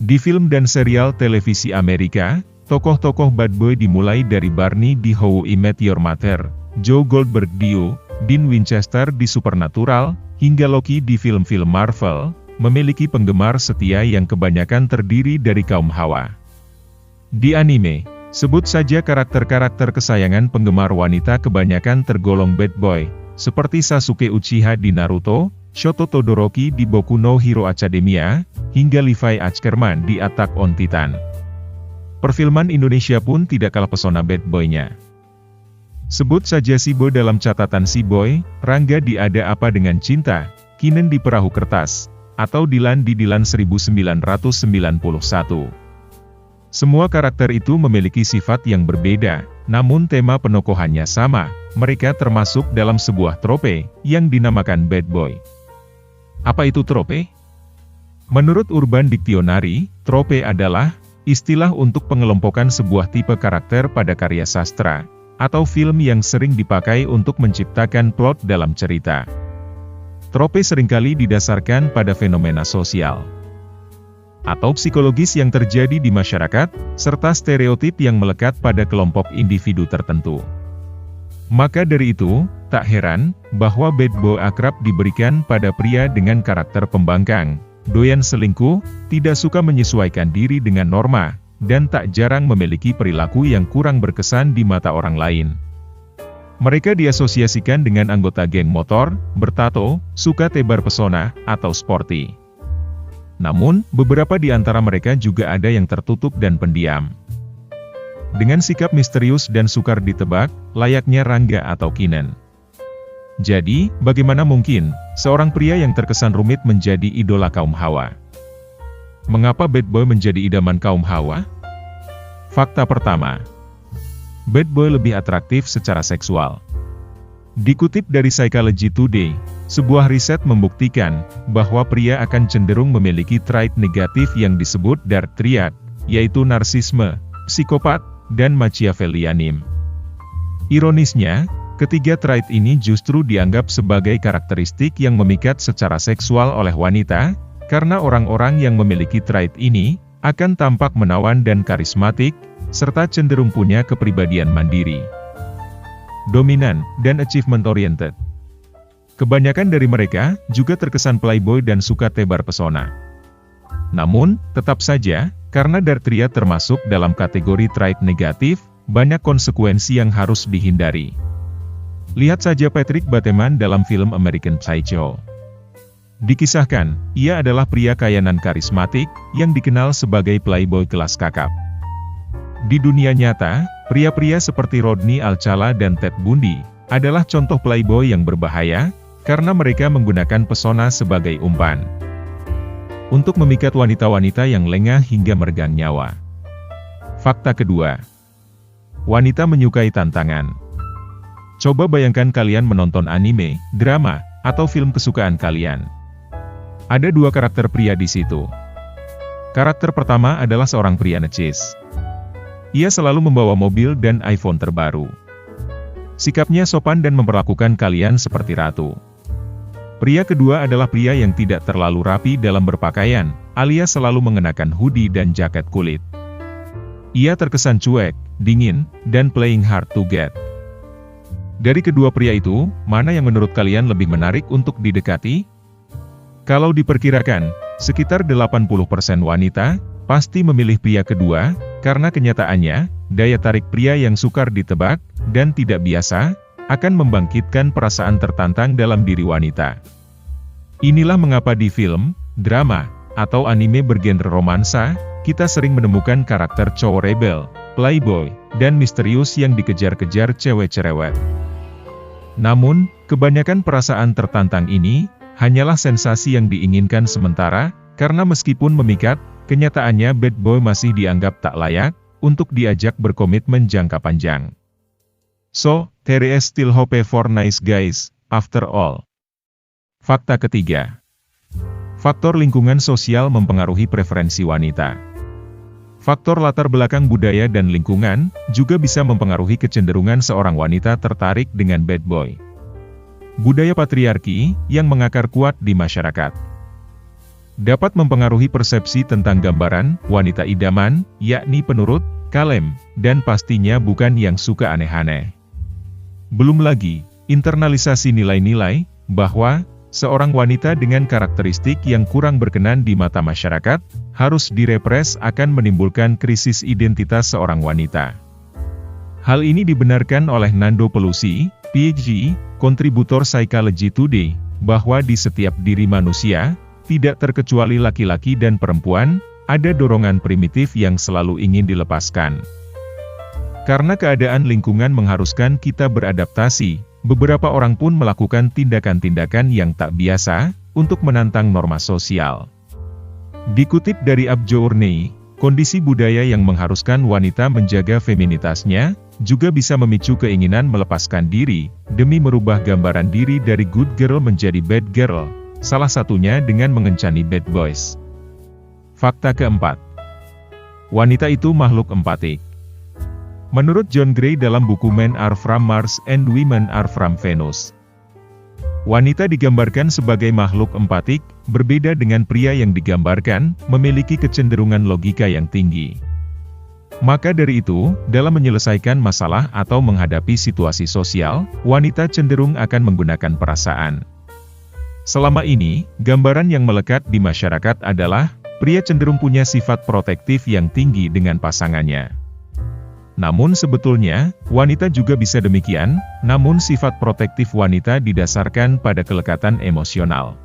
Di film dan serial televisi Amerika, tokoh-tokoh bad boy dimulai dari Barney di How I Met Your Mother, Joe Goldberg di You, Dean Winchester di Supernatural, hingga Loki di film-film Marvel, memiliki penggemar setia yang kebanyakan terdiri dari kaum hawa. Di anime, sebut saja karakter-karakter kesayangan penggemar wanita kebanyakan tergolong bad boy, seperti Sasuke Uchiha di Naruto, Shoto Todoroki di Boku no Hero Academia, hingga Levi Ackerman di Attack on Titan. Perfilman Indonesia pun tidak kalah pesona bad boy-nya. Sebut saja Si Boy dalam catatan Si Boy, Rangga di Ada Apa Dengan Cinta, Kinen di Perahu Kertas, atau Dilan di Dilan 1991. Semua karakter itu memiliki sifat yang berbeda, namun tema penokohannya sama, mereka termasuk dalam sebuah trope, yang dinamakan bad boy. Apa itu trope? Menurut Urban Dictionary, trope adalah istilah untuk pengelompokan sebuah tipe karakter pada karya sastra, atau film yang sering dipakai untuk menciptakan plot dalam cerita. Trope seringkali didasarkan pada fenomena sosial atau psikologis yang terjadi di masyarakat, serta stereotip yang melekat pada kelompok individu tertentu. Maka dari itu, tak heran, bahwa bad boy akrab diberikan pada pria dengan karakter pembangkang, doyan selingkuh, tidak suka menyesuaikan diri dengan norma, dan tak jarang memiliki perilaku yang kurang berkesan di mata orang lain. Mereka diasosiasikan dengan anggota geng motor, bertato, suka tebar pesona, atau sporty. Namun, beberapa di antara mereka juga ada yang tertutup dan pendiam. Dengan sikap misterius dan sukar ditebak, layaknya Rangga atau Kinen. Jadi, bagaimana mungkin, seorang pria yang terkesan rumit menjadi idola kaum hawa? Mengapa bad boy menjadi idaman kaum hawa? Fakta pertama, bad boy lebih atraktif secara seksual. Dikutip dari Psychology Today, sebuah riset membuktikan bahwa pria akan cenderung memiliki trait negatif yang disebut dark triad, yaitu narsisme, psikopat, dan Machiavellianism. Ironisnya, ketiga trait ini justru dianggap sebagai karakteristik yang memikat secara seksual oleh wanita, karena orang-orang yang memiliki trait ini akan tampak menawan dan karismatik, serta cenderung punya kepribadian mandiri, dominan, dan achievement-oriented. Kebanyakan dari mereka juga terkesan playboy dan suka tebar pesona. Namun, tetap saja, karena dark triad termasuk dalam kategori trait negatif, banyak konsekuensi yang harus dihindari. Lihat saja Patrick Bateman dalam film American Psycho. Dikisahkan, ia adalah pria kayanan karismatik, yang dikenal sebagai playboy kelas kakap. Di dunia nyata, pria-pria seperti Rodney Alcala dan Ted Bundy, adalah contoh playboy yang berbahaya, karena mereka menggunakan pesona sebagai umpan untuk memikat wanita-wanita yang lengah hingga meregang nyawa. Fakta kedua, wanita menyukai tantangan. Coba bayangkan kalian menonton anime, drama, atau film kesukaan kalian. Ada dua karakter pria di situ. Karakter pertama adalah seorang pria necis. Ia selalu membawa mobil dan iPhone terbaru. Sikapnya sopan dan memperlakukan kalian seperti ratu. Pria kedua adalah pria yang tidak terlalu rapi dalam berpakaian, alias selalu mengenakan hoodie dan jaket kulit. Ia terkesan cuek, dingin, dan playing hard to get. Dari kedua pria itu, mana yang menurut kalian lebih menarik untuk didekati? Kalau diperkirakan, sekitar 80% wanita pasti memilih pria kedua, karena kenyataannya, daya tarik pria yang sukar ditebak dan tidak biasa akan membangkitkan perasaan tertantang dalam diri wanita. Inilah mengapa di film, drama, atau anime bergenre romansa, kita sering menemukan karakter cowok rebel, playboy, dan misterius yang dikejar-kejar cewek cerewet. Namun, kebanyakan perasaan tertantang ini hanyalah sensasi yang diinginkan sementara, karena meskipun memikat, kenyataannya bad boy masih dianggap tak layak untuk diajak berkomitmen jangka panjang. So, there is still hope for nice guys, after all. Fakta ketiga. Faktor lingkungan sosial mempengaruhi preferensi wanita. Faktor latar belakang budaya dan lingkungan juga bisa mempengaruhi kecenderungan seorang wanita tertarik dengan bad boy. Budaya patriarki yang mengakar kuat di masyarakat. dapat mempengaruhi persepsi tentang gambaran wanita idaman, yakni penurut, kalem, dan pastinya bukan yang suka aneh-aneh. Belum lagi, internalisasi nilai-nilai bahwa seorang wanita dengan karakteristik yang kurang berkenan di mata masyarakat harus direpres akan menimbulkan krisis identitas seorang wanita. Hal ini dibenarkan oleh Nando Pelusi, PhD, kontributor Psychology Today, bahwa di setiap diri manusia, tidak terkecuali laki-laki dan perempuan, ada dorongan primitif yang selalu ingin dilepaskan. Karena keadaan lingkungan mengharuskan kita beradaptasi, beberapa orang pun melakukan tindakan-tindakan yang tak biasa, untuk menantang norma sosial. Dikutip dari Abjo Urnei, kondisi budaya yang mengharuskan wanita menjaga feminitasnya, juga bisa memicu keinginan melepaskan diri, demi merubah gambaran diri dari good girl menjadi bad girl, salah satunya dengan mengencani bad boys. Fakta keempat. Wanita itu makhluk empatik. Menurut John Gray dalam buku Men Are From Mars and Women Are From Venus, wanita digambarkan sebagai makhluk empatik, berbeda dengan pria yang digambarkan, memiliki kecenderungan logika yang tinggi. Maka dari itu, dalam menyelesaikan masalah atau menghadapi situasi sosial, wanita cenderung akan menggunakan perasaan. Selama ini, gambaran yang melekat di masyarakat adalah, pria cenderung punya sifat protektif yang tinggi dengan pasangannya. Namun sebetulnya, wanita juga bisa demikian, namun sifat protektif wanita didasarkan pada kelekatan emosional.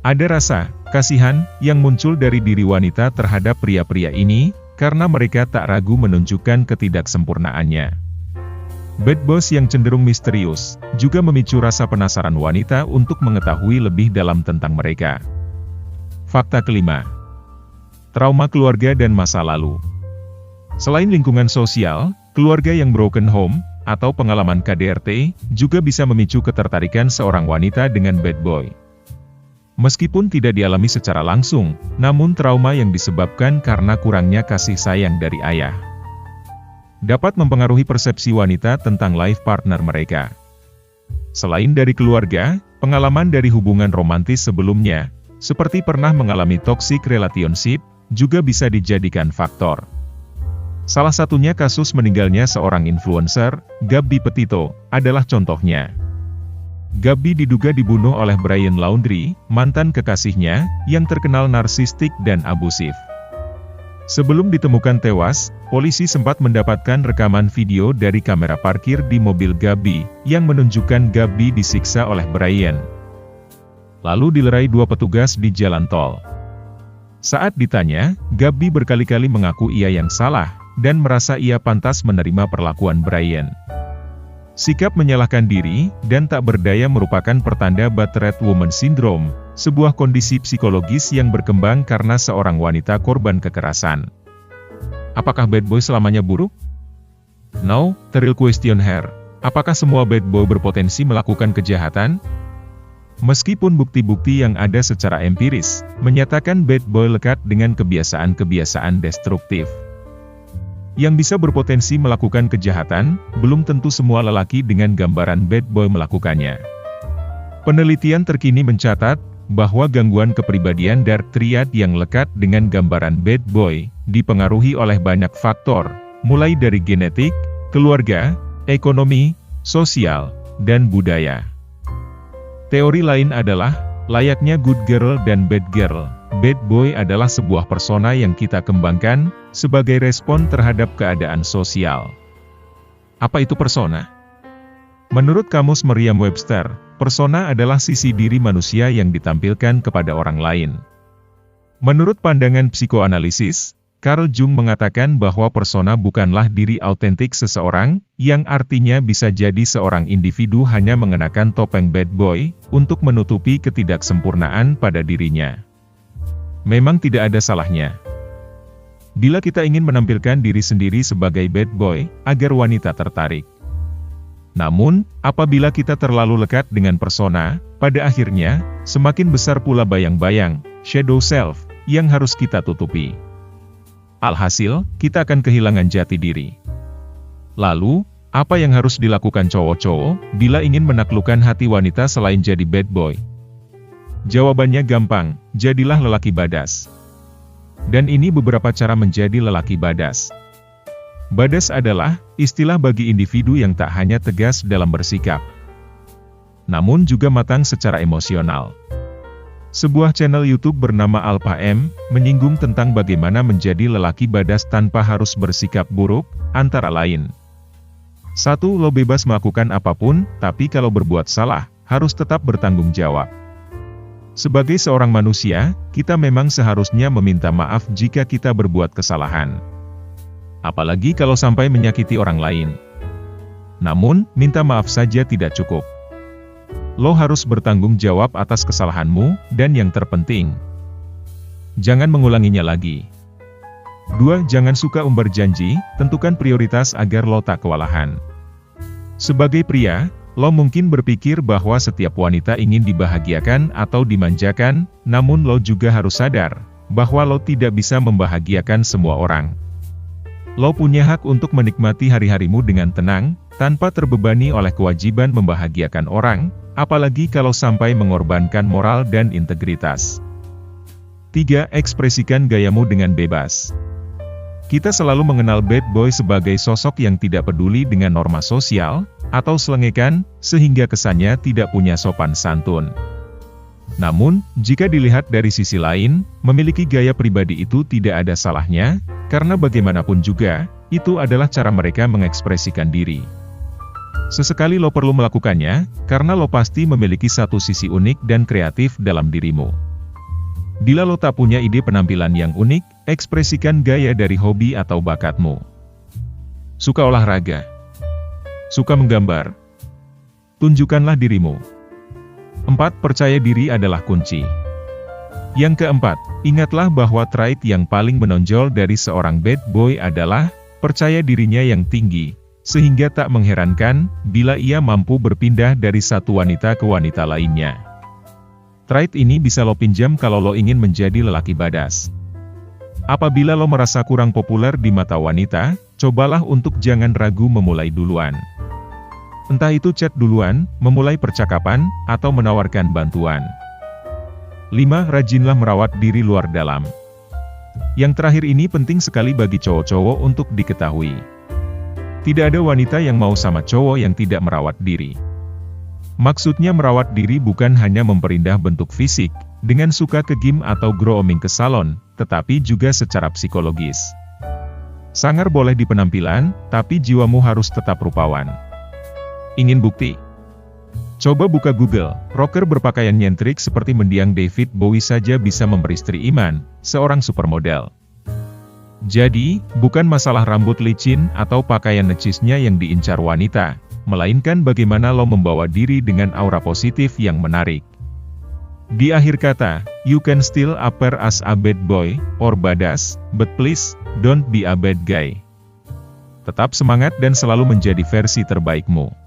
Ada rasa kasihan yang muncul dari diri wanita terhadap pria-pria ini, karena mereka tak ragu menunjukkan ketidaksempurnaannya. Bad boys yang cenderung misterius, juga memicu rasa penasaran wanita untuk mengetahui lebih dalam tentang mereka. Fakta kelima. Trauma keluarga dan masa lalu. Selain lingkungan sosial, keluarga yang broken home, atau pengalaman KDRT, juga bisa memicu ketertarikan seorang wanita dengan bad boy. Meskipun tidak dialami secara langsung, namun trauma yang disebabkan karena kurangnya kasih sayang dari ayah, dapat mempengaruhi persepsi wanita tentang life partner mereka. Selain dari keluarga, pengalaman dari hubungan romantis sebelumnya, seperti pernah mengalami toxic relationship, juga bisa dijadikan faktor. Salah satunya kasus meninggalnya seorang influencer, Gabby Petito, adalah contohnya. Gabby diduga dibunuh oleh Brian Laundrie, mantan kekasihnya, yang terkenal narsistik dan abusif. Sebelum ditemukan tewas, polisi sempat mendapatkan rekaman video dari kamera parkir di mobil Gabby, yang menunjukkan Gabby disiksa oleh Brian. Lalu dilerai dua petugas di jalan tol. Saat ditanya, Gabby berkali-kali mengaku ia yang salah, dan merasa ia pantas menerima perlakuan Brian. Sikap menyalahkan diri, dan tak berdaya merupakan pertanda battered woman syndrome, sebuah kondisi psikologis yang berkembang karena seorang wanita korban kekerasan. Apakah bad boy selamanya buruk? No, the real question here. Apakah semua bad boy berpotensi melakukan kejahatan? Meskipun bukti-bukti yang ada secara empiris, menyatakan bad boy lekat dengan kebiasaan-kebiasaan destruktif yang bisa berpotensi melakukan kejahatan, belum tentu semua lelaki dengan gambaran bad boy melakukannya. Penelitian terkini mencatat, bahwa gangguan kepribadian dark triad yang lekat dengan gambaran bad boy, dipengaruhi oleh banyak faktor, mulai dari genetik, keluarga, ekonomi, sosial, dan budaya. Teori lain adalah, layaknya good girl dan bad girl, bad boy adalah sebuah persona yang kita kembangkan, sebagai respon terhadap keadaan sosial. Apa itu persona? Menurut Kamus Merriam-Webster, persona adalah sisi diri manusia yang ditampilkan kepada orang lain. Menurut pandangan psikoanalisis, Carl Jung mengatakan bahwa persona bukanlah diri autentik seseorang, yang artinya bisa jadi seorang individu hanya mengenakan topeng bad boy, untuk menutupi ketidaksempurnaan pada dirinya. Memang tidak ada salahnya bila kita ingin menampilkan diri sendiri sebagai bad boy, agar wanita tertarik. Namun, apabila kita terlalu lekat dengan persona, pada akhirnya, semakin besar pula bayang-bayang, shadow self, yang harus kita tutupi. Alhasil, kita akan kehilangan jati diri. Lalu, apa yang harus dilakukan cowok-cowok, bila ingin menaklukkan hati wanita selain jadi bad boy? Jawabannya gampang, jadilah lelaki badas. Dan ini beberapa cara menjadi lelaki badas. Badas adalah istilah bagi individu yang tak hanya tegas dalam bersikap, namun juga matang secara emosional. Sebuah channel YouTube bernama Alpha M menyinggung tentang bagaimana menjadi lelaki badas tanpa harus bersikap buruk, antara lain. 1. Lo bebas melakukan apapun, tapi kalau berbuat salah, harus tetap bertanggung jawab. Sebagai seorang manusia, kita memang seharusnya meminta maaf jika kita berbuat kesalahan. Apalagi kalau sampai menyakiti orang lain. Namun, minta maaf saja tidak cukup. Lo harus bertanggung jawab atas kesalahanmu, dan yang terpenting, jangan mengulanginya lagi. 2. Jangan suka umbar janji, tentukan prioritas agar lo tak kewalahan. Sebagai pria, lo mungkin berpikir bahwa setiap wanita ingin dibahagiakan atau dimanjakan, namun lo juga harus sadar bahwa lo tidak bisa membahagiakan semua orang. Lo punya hak untuk menikmati hari-harimu dengan tenang, tanpa terbebani oleh kewajiban membahagiakan orang, apalagi kalau sampai mengorbankan moral dan integritas. 3. Ekspresikan gayamu dengan bebas. Kita selalu mengenal bad boy sebagai sosok yang tidak peduli dengan norma sosial, atau selengekan, sehingga kesannya tidak punya sopan santun. Namun, jika dilihat dari sisi lain, memiliki gaya pribadi itu tidak ada salahnya, karena bagaimanapun juga, itu adalah cara mereka mengekspresikan diri. Sesekali lo perlu melakukannya, karena lo pasti memiliki satu sisi unik dan kreatif dalam dirimu. Bila lo tak punya ide penampilan yang unik, ekspresikan gaya dari hobi atau bakatmu. Suka olahraga? Suka menggambar? Tunjukkanlah dirimu. 4. Percaya diri adalah kunci. Yang keempat, ingatlah bahwa trait yang paling menonjol dari seorang bad boy adalah percaya dirinya yang tinggi, sehingga tak mengherankan bila ia mampu berpindah dari satu wanita ke wanita lainnya. Trait ini bisa lo pinjam kalau lo ingin menjadi lelaki badas. Apabila lo merasa kurang populer di mata wanita, cobalah untuk jangan ragu memulai duluan. Entah itu chat duluan, memulai percakapan, atau menawarkan bantuan. 5. Rajinlah merawat diri luar dalam. Yang terakhir ini penting sekali bagi cowok-cowok untuk diketahui. Tidak ada wanita yang mau sama cowok yang tidak merawat diri. Maksudnya merawat diri bukan hanya memperindah bentuk fisik, dengan suka ke gym atau grooming ke salon, tetapi juga secara psikologis. Sangar boleh di penampilan, tapi jiwamu harus tetap rupawan. Ingin bukti? Coba buka Google, rocker berpakaian nyentrik seperti mendiang David Bowie saja bisa memberi Sri Iman, seorang supermodel. Jadi, bukan masalah rambut licin atau pakaian necisnya yang diincar wanita, melainkan bagaimana lo membawa diri dengan aura positif yang menarik. Di akhir kata, you can still appear as a bad boy, or badass, but please, don't be a bad guy. Tetap semangat dan selalu menjadi versi terbaikmu.